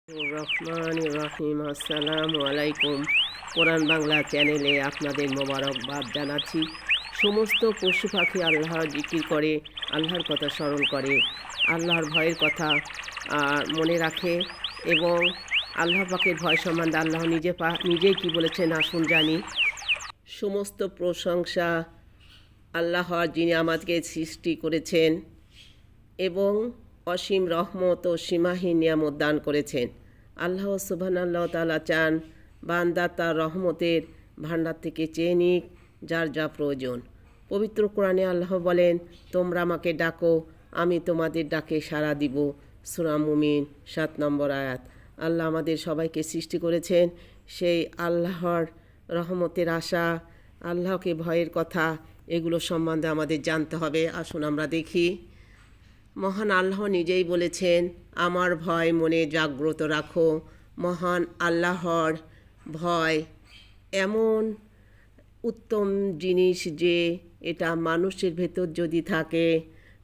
রহমান রহিম, আসসালামু আলাইকুম। কোরআন বাংলা চ্যানেলে আপনাদের মোবারকবাদ জানাচ্ছি। সমস্ত পশু পাখি আল্লাহর জিকির করে, আল্লাহর কথা স্মরণ করে, আল্লাহর ভয়ের কথা মনে রাখে এবং আল্লাহ পাকের ভয় সম্বন্ধে আল্লাহ নিজেই কি বলেছেন আসুন জানি। সমস্ত প্রশংসা আল্লাহর, যিনি আমাদেরকে সৃষ্টি করেছেন এবং অসীম রহমত ও সীমাহীন নিয়ামত দান করেছেন। আল্লাহ সুবহানাল্লাহ তাআলা চান বান্দা তার রহমতের ভান্ডার থেকে চেয়ে নিক যার যা প্রয়োজন। পবিত্র কোরআনে আল্লাহ বলেন, তোমরা আমাকে ডাকো, আমি তোমাদের ডাকে সাড়া দিব। সূরা মুমিন 7 নম্বর আয়াত। আল্লাহ আমাদের সবাইকে সৃষ্টি করেছেন সেই আল্লাহর রহমতের আশা, আল্লাহকে ভয়ের কথা, এগুলো সম্বন্ধে আমাদের জানতে হবে। আসুন আমরা দেখি। মহান আল্লাহ নিজেই বলেছেন, আমার ভয় মনে জাগ্রত রাখো। মহান আল্লাহর ভয় এমন উত্তম জিনিস যে এটা মানুষের ভেতর যদি থাকে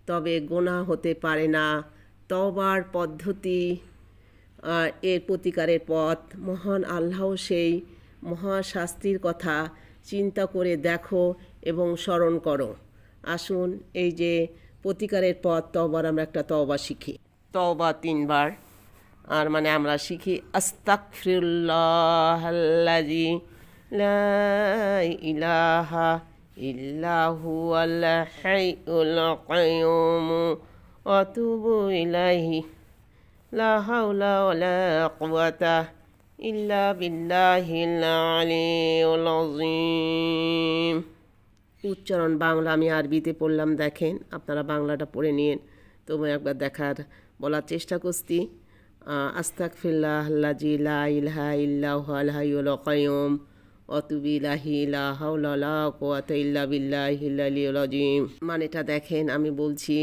তবে গোনাহ হতে পারে না। তওবার পদ্ধতি, এর প্রতিকারের পথ। মহান আল্লাহ সেই মহাশাস্তির কথা চিন্তা করে দেখো এবং স্মরণ করো। আসুন এই যে প্রতিকারের পথ, তওবার আমরা একটা তওবা শিখি। তওবা 3 বার, আর মানে আমরা শিখি আস্তাগফিরুল্লাহাল্লাযী লা ইলাহা ইল্লা হুয়াল হাইয়ুল কাইয়্যুম ওয়া আতুবু ইলাইহি লা হাওলা ওয়ালা কুওয়াতা ইল্লা বিল্লাহিল আলিয়্যিল আযীম। উচ্চারণ বাংলা, আমি আরবিতে পড়লাম, দেখেন আপনারা বাংলাটা পড়ে নিন। তবু একবার বলার চেষ্টা করছি। আস্তাগফিরুল্লাহাল্লাযী লা ইলাহা ইল্লা হুয়াল হাইয়ুল কাইয়্যুম ওয়া আতুবু ইলাইহি লা হাওলা ওয়ালা কুওয়াতা ইল্লা বিল্লাহিল আলিয়্যিল আযীম। মানেটা দেখেন, আমি বলছি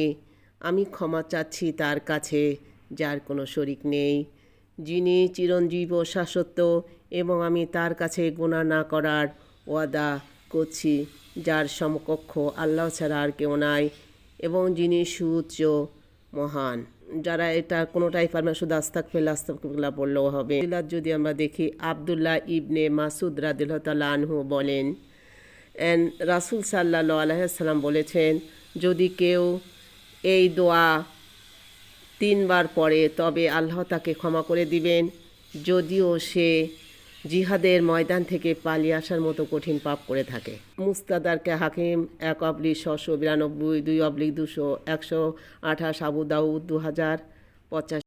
আমি ক্ষমা চাচ্ছি তার কাছে যার কোনো শরীক নেই, যিনি চিরঞ্জীব ও শাশ্বত, এবং আমি তার কাছে গুনাহ না করার ওয়াদা করছি, যার সমকক্ষ আল্লাহ ছাড়া আর কেউ নাই এবং যিনি সুউচ্চ মহান। যারা এটা কোনোটাই পারবে না, শুধু আস্তাগফিরুল্লাহ বললেও হবে। যদি আমরা দেখি, আবদুল্লাহ ইবনে মাসুদ রাদিয়াল্লাহু তাআলা আনহু বলেন, রাসূল সাল্লাল্লাহু আলাইহি ওয়াসাল্লাম বলেছেন, যদি কেউ এই দোয়া 3 বার পড়ে তবে আল্লাহ তাকে ক্ষমা করে দিবেন, যদিও সে জিহাদের ময়দান থেকে পালিয়ে আসার মতো কঠিন পাপ করে থাকে। মুস্তাদরাকে হাকিম 1/692, 2/200, 128, আবু দাউদ 2085।